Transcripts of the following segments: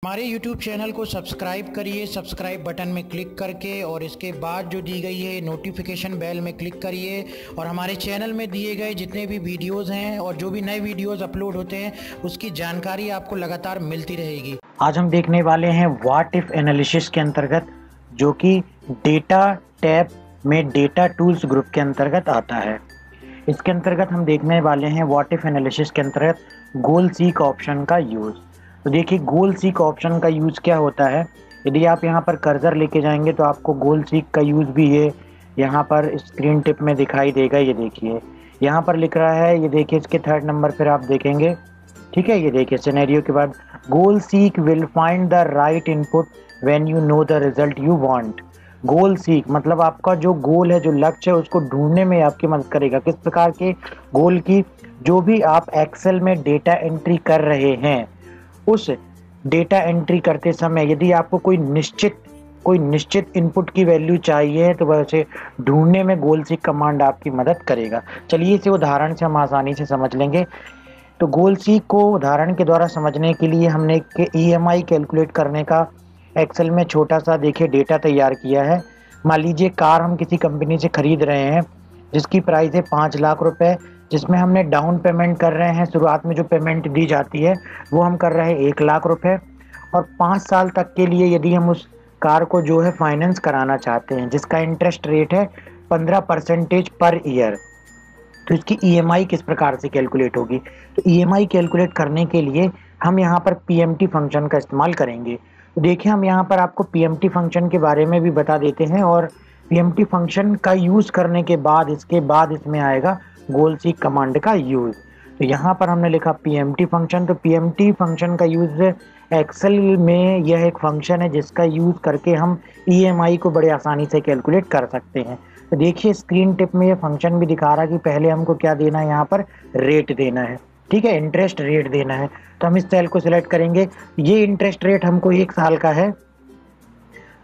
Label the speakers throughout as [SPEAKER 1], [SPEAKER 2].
[SPEAKER 1] हमारे YouTube channel को subscribe करिए, सब्सक्राइब बटन में क्लिक करके, और इसके बाद जो दी गई है नोटिफिकेशन बेल में क्लिक करिए। और हमारे चैनल में दिए गए जितने भी वीडियोस हैं और जो भी नए वीडियोस अपलोड होते हैं उसकी जानकारी आपको लगातार मिलती रहेगी। आज हम देखने वाले हैं व्हाट इफ एनालिसिस के अंतर्गत, जो कि डेटा टैब में डेटा टूल्स ग्रुप के अंतर्गत आता है। इसके अंतर्गत हम देखने वाले हैं व्हाट इफ एनालिसिस के अंतर्गत गोल सीक ऑप्शन का यूज़। तो देखिए, गोल सीक ऑप्शन का यूज़ क्या होता है। यदि आप यहाँ पर कर्सर लेके जाएंगे तो आपको गोल सीक का यूज़ भी ये यहाँ पर स्क्रीन टिप में दिखाई देगा। ये देखिए, यहाँ पर लिख रहा है, ये देखिए इसके 3rd नंबर पर आप देखेंगे। ठीक है, ये देखिए सिनेरियो के बाद goal seek will find the right input when you know the result you want. Goal seek मतलब आपका जो गोल है, जो लक्ष्य है, उसको ढूंढने में आपकी मदद करेगा। किस प्रकार के गोल की? जो भी आप एक्सेल में डेटा एंट्री कर रहे हैं, उस डेटा एंट्री करते समय यदि आपको कोई निश्चित इनपुट की वैल्यू चाहिए तो वैसे ढूंढने में गोल सीक कमांड आपकी मदद करेगा। चलिए इसे उदाहरण से हम आसानी से समझ लेंगे। तो गोल सीक को उदाहरण के द्वारा समझने के लिए हमने EMI कैलकुलेट करने का एक्सेल में छोटा सा देखिए डेटा तैयार किया है। मान लीजिए कार हम किसी कंपनी से खरीद रहे हैं जिसकी प्राइस है 5 लाख रुपए, जिसमें हमने डाउन पेमेंट कर रहे हैं। शुरुआत में जो पेमेंट दी जाती है वो हम कर रहे हैं 1 लाख रुपए, और 5 साल तक के लिए यदि हम उस कार को जो है फाइनेंस कराना चाहते हैं, जिसका इंटरेस्ट रेट है 15% पर ईयर, तो इसकी EMI किस प्रकार से कैलकुलेट होगी? तो EMI कैलकुलेट करने के लिए हम यहाँ पर PMT फंक्शन का इस्तेमाल करेंगे। तो देखिए, हम यहाँ पर आपको PMT फंक्शन के बारे में भी बता देते हैं, और PMT फंक्शन का यूज़ करने के बाद इसमें आएगा गोल सीक कमांड का यूज़। तो यहाँ पर हमने लिखा PMT फंक्शन। तो PMT फंक्शन का यूज़ एक्सेल में यह एक फंक्शन है जिसका यूज़ करके हम EMI को बड़े आसानी से कैलकुलेट कर सकते हैं। तो देखिए, स्क्रीन टिप में ये फंक्शन भी दिखा रहा है कि पहले हमको क्या देना है, यहाँ पर रेट देना है। ठीक है, इंटरेस्ट रेट देना है। तो हम इस सेल को सिलेक्ट करेंगे। ये इंटरेस्ट रेट हमको 1 साल का है।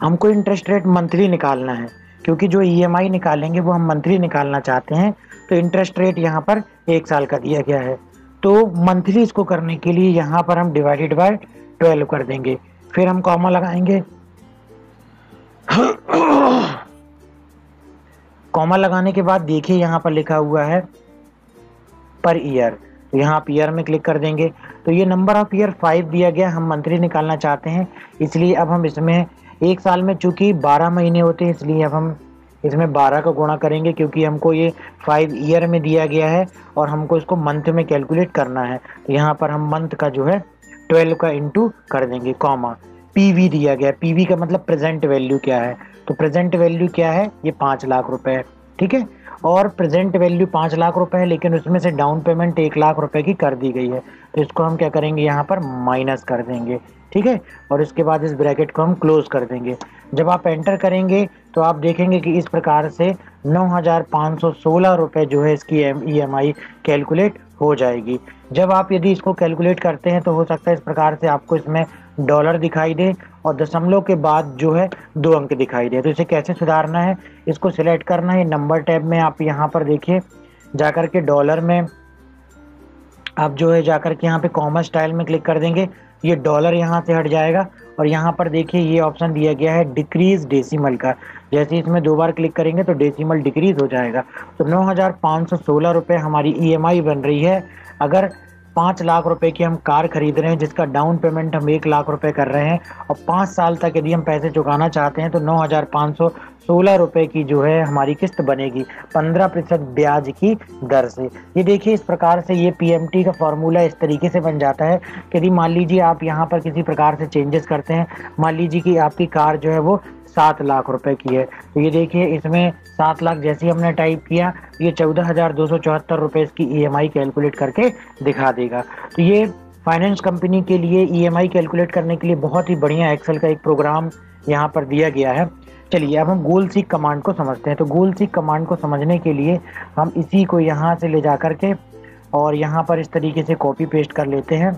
[SPEAKER 1] हमको इंटरेस्ट रेट मंथली निकालना है, क्योंकि जो EMI निकालेंगे वो हम मंथली निकालना चाहते हैं। तो इंटरेस्ट रेट यहाँ पर 1 साल का दिया गया है। तो मंथली इसको करने के लिए यहाँ पर हम डिवाइडेड बाय 12 कर देंगे, फिर हम कॉमा लगाएंगे। कॉमा लगाने के बाद देखिए यहाँ पर लिखा हुआ है पर ईयर, तो यहाँ आप ईयर में क्लिक कर देंगे। तो ये नंबर ऑफ ईयर 5 दिया गया, हम मंथली निकालना चाहते हैं, इसलिए अब हम इसमें 1 साल में चूंकि 12 महीने होते हैं, इसलिए अब हम इसमें 12 का गुणा करेंगे, क्योंकि हमको ये 5 ईयर में दिया गया है और हमको इसको मंथ में कैलकुलेट करना है। तो यहाँ पर हम मंथ का जो है 12 का इंटू कर देंगे, कॉमा PV दिया गया। PV का मतलब प्रेजेंट वैल्यू क्या है? तो प्रेजेंट वैल्यू क्या है? ये 5 लाख रुपए है। ठीक है, और प्रेजेंट वैल्यू 5 लाख रुपए है, लेकिन उसमें से डाउन पेमेंट 1 लाख रुपए की कर दी गई है। तो इसको हम क्या करेंगे, यहाँ पर माइनस कर देंगे। ठीक है, और इसके बाद इस ब्रैकेट को हम क्लोज कर देंगे। जब आप एंटर करेंगे तो आप देखेंगे कि इस प्रकार से 9,516 रुपये जो है इसकी EMI कैलकुलेट हो जाएगी। जब आप यदि इसको कैलकुलेट करते हैं तो हो सकता है इस प्रकार से आपको इसमें डॉलर दिखाई दे और दशमलव के बाद जो है 2 अंक दिखाई दे। तो इसे कैसे सुधारना है, इसको सिलेक्ट करना है। नंबर टैब में आप यहाँ पर देखिए जाकर के डॉलर में आप जो है जाकर के यहाँ पे कॉमा स्टाइल में क्लिक कर देंगे, ये डॉलर यहाँ से हट जाएगा। और यहाँ पर देखिए ये ऑप्शन दिया गया है डिक्रीज डेसिमल का। जैसे इसमें 2 बार क्लिक करेंगे तो डेसिमल डिक्रीज हो जाएगा। तो 9,516 रुपये हमारी EMI बन रही है। अगर 5 लाख रुपए की हम कार खरीद रहे हैं जिसका डाउन पेमेंट हम 1 लाख रुपए कर रहे हैं, और 5 साल तक यदि हम पैसे चुकाना चाहते हैं तो 9,516 रुपए की जो है हमारी किस्त बनेगी 15% ब्याज की दर से। ये देखिए, इस प्रकार से ये PMT का फॉर्मूला इस तरीके से बन जाता है कि यदि मान लीजिए आप यहाँ पर किसी प्रकार से चेंजेस करते हैं, मान लीजिए कि आपकी कार जो है वो 7 लाख रुपए की है, तो ये देखिए इसमें 7 लाख जैसे ही हमने टाइप किया, ये 14,274 रुपये इसकी EMI कैलकुलेट करके दिखा देगा। तो ये फाइनेंस कंपनी के लिए EMI कैलकुलेट करने के लिए बहुत ही बढ़िया एक्सेल का एक प्रोग्राम यहाँ पर दिया गया है। चलिए अब हम गोल सीक कमांड को समझते हैं। तो गोल सीक कमांड को समझने के लिए हम इसी को यहाँ से ले जा करके और यहाँ पर इस तरीके से कॉपी पेस्ट कर लेते हैं।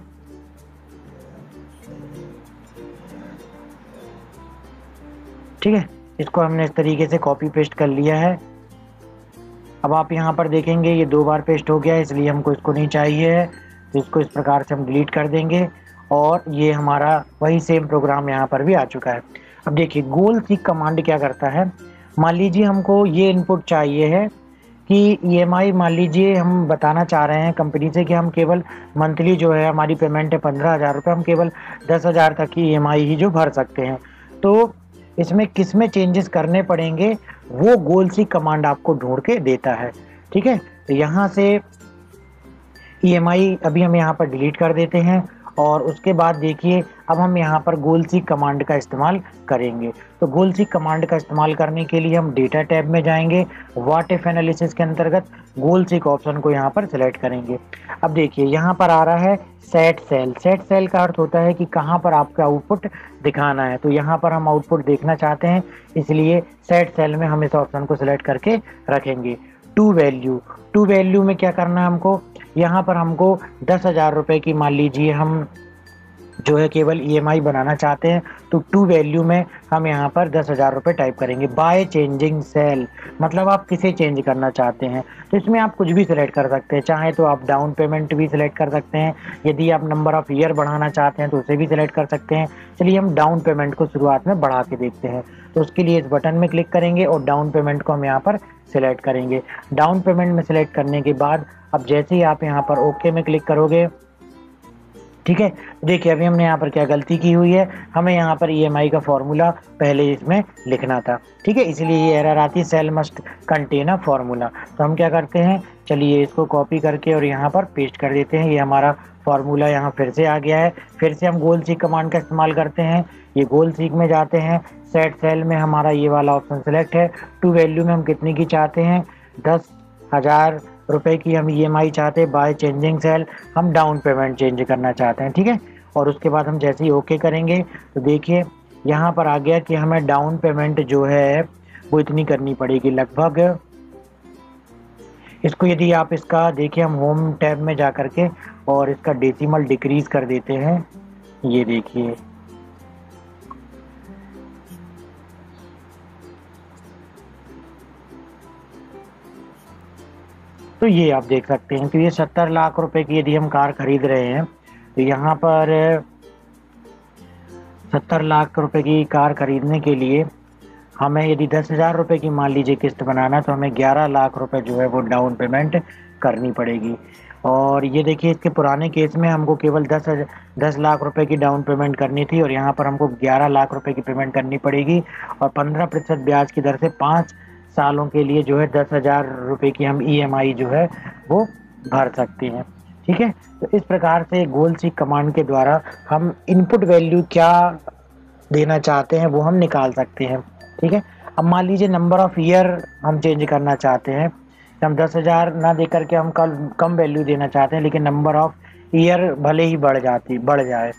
[SPEAKER 1] ठीक है, इसको हमने इस तरीके से कॉपी पेस्ट कर लिया है। अब आप यहाँ पर देखेंगे ये 2 बार पेस्ट हो गया है, इसलिए हमको इसको नहीं चाहिए है। तो इसको इस प्रकार से हम डिलीट कर देंगे और ये हमारा वही सेम प्रोग्राम यहाँ पर भी आ चुका है। अब देखिए गोल सीक कमांड क्या करता है, मान लीजिए हमको ये इनपुट चाहिए है कि ईएमआई, मान लीजिए हम बताना चाह रहे हैं कंपनी से कि हम केवल मंथली जो है हमारी पेमेंट है 15,000 रुपये, हम केवल 10,000 तक की ईएमआई ही जो भर सकते हैं। तो इसमें किस में चेंजेस करने पड़ेंगे वो गोल सीक कमांड आपको ढूंढ के देता है। ठीक है, तो यहाँ से ईएमआई अभी हम यहाँ पर डिलीट कर देते हैं और उसके बाद देखिए अब हम यहाँ पर गोल सीक कमांड का इस्तेमाल करेंगे। तो गोल सीक कमांड का इस्तेमाल करने के लिए हम डेटा टैब में जाएंगे, व्हाट इफ एनालिसिस के अंतर्गत गोल सीक ऑप्शन को यहाँ पर सिलेक्ट करेंगे। अब देखिए यहाँ पर आ रहा है सेट सेल। सेट सेल का अर्थ होता है कि कहाँ पर आपका आउटपुट दिखाना है। तो यहाँ पर हम आउटपुट देखना चाहते हैं, इसलिए सेट सेल में हम इस ऑप्शन को सिलेक्ट करके रखेंगे। टू वैल्यू, टू वैल्यू में क्या करना है हमको, यहाँ पर हमको 10,000 रुपये की मान लीजिए हम जो है केवल ईएमआई बनाना चाहते हैं, तो टू वैल्यू में हम यहाँ पर 10,000 रुपये टाइप करेंगे। बाय चेंजिंग सेल मतलब आप किसे चेंज करना चाहते हैं, तो इसमें आप कुछ भी सिलेक्ट कर सकते हैं। चाहे तो आप डाउन पेमेंट भी सिलेक्ट कर सकते हैं, यदि आप नंबर ऑफ ईयर बढ़ाना चाहते हैं तो उसे भी सिलेक्ट कर सकते हैं। चलिए हम डाउन पेमेंट को शुरुआत में बढ़ा के देखते हैं। तो उसके लिए इस बटन में क्लिक करेंगे और डाउन पेमेंट को हम यहाँ पर सिलेक्ट करेंगे। डाउन पेमेंट में सिलेक्ट करने के बाद अब जैसे ही आप यहाँ पर ओके में क्लिक करोगे, ठीक है, देखिए अभी हमने यहाँ पर क्या गलती की हुई है, हमें यहाँ पर ईएमआई का फॉर्मूला पहले इसमें लिखना था। ठीक है, इसलिए ये एरर आती है cell must contain a formula. तो हम क्या करते हैं, चलिए इसको कॉपी करके और यहाँ पर पेस्ट कर देते हैं। ये हमारा फॉर्मूला यहाँ फिर से आ गया है। फिर से हम गोल सीक कमांड का इस्तेमाल करते हैं। ये गोल सीक में जाते हैं, सेट सेल में हमारा ये वाला ऑप्शन सेलेक्ट है। टू वैल्यू में हम कितने की चाहते हैं, 10,000 रुपए की हम ईएमआई चाहते हैं। बाय चेंजिंग सेल हम डाउन पेमेंट चेंज करना चाहते हैं। ठीक है, और उसके बाद हम जैसे ही ओके करेंगे तो देखिए यहाँ पर आ गया कि हमें डाउन पेमेंट जो है वो इतनी करनी पड़ेगी लगभग। इसको यदि आप इसका देखिए हम होम टैब में जा करके और इसका डेसिमल डिक्रीज कर देते हैं, ये देखिए तो ये आप देख सकते हैं कि ये 70 लाख रुपए की यदि हम कार खरीद रहे हैं तो यहाँ पर 70 लाख रुपए की कार खरीदने के लिए हमें यदि 10,000 रुपये की मान लीजिए किस्त बनाना तो हमें 11 लाख रुपए जो है वो डाउन पेमेंट करनी पड़ेगी। और ये देखिए इसके पुराने केस में हमको केवल 10 लाख रुपए की डाउन पेमेंट करनी थी और यहाँ पर हमको 11 लाख रुपए की पेमेंट करनी पड़ेगी और 15% ब्याज की दर से 5 सालों के लिए जो है 10,000 रुपये की हम ईएमआई जो है वो भर सकते हैं। ठीक है, तो इस प्रकार से गोल सीक कमांड के द्वारा हम इनपुट वैल्यू क्या देना चाहते हैं वो हम निकाल सकते हैं। ठीक है, अब मान लीजिए नंबर ऑफ ईयर हम चेंज करना चाहते हैं, हम 10,000 ना दे करके हम कम वैल्यू देना चाहते हैं, लेकिन नंबर ऑफ ईयर भले ही बढ़ जाए।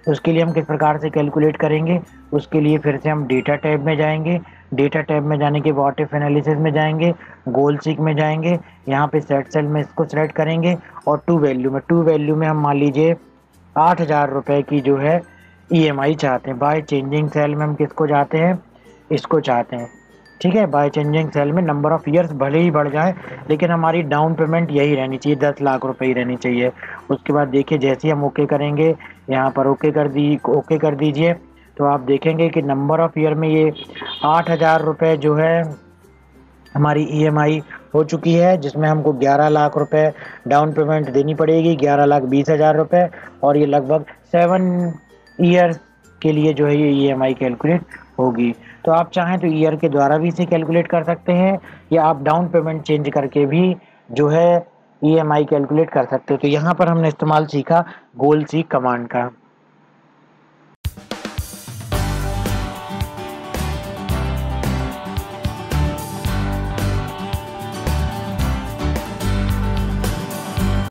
[SPEAKER 1] तो उसके लिए हम किस प्रकार से कैलकुलेट करेंगे, उसके लिए फिर से हम डेटा टैब में जाएंगे। डेटा टैब में जाने के व्हाट इफ एनालिसिस में जाएंगे, गोल सीक में जाएंगे, यहाँ पे सेट सेल में इसको सेलेक्ट करेंगे और टू वैल्यू में हम मान लीजिए 8,000 रुपये की जो है ईएमआई चाहते हैं। बाय चेंजिंग सेल में हम किसको चाहते हैं, इसको चाहते हैं। ठीक है, बाय चेंजिंग सेल में नंबर ऑफ ईयर्स भले ही बढ़ जाए लेकिन हमारी डाउन पेमेंट यही रहनी चाहिए, 10 लाख रुपए ही रहनी चाहिए। उसके बाद देखिए जैसे ही हम ओके करेंगे, यहाँ पर ओके कर दीजिए तो आप देखेंगे कि नंबर ऑफ ईयर में ये 8,000 रुपये जो है हमारी ईएमआई हो चुकी है, जिसमें हमको 11 लाख रुपए डाउन पेमेंट देनी पड़ेगी, 11,20,000 रुपये, और ये लगभग 7 ईयर्स के लिए जो है ये ईएमआई कैलकुलेट होगी। तो आप चाहें तो ईयर के द्वारा भी इसे कैलकुलेट कर सकते हैं या आप डाउन पेमेंट चेंज करके भी जो है ईएमआई कैलकुलेट कर सकते हो। तो यहाँ पर हमने इस्तेमाल सीखा गोल सीक कमांड का।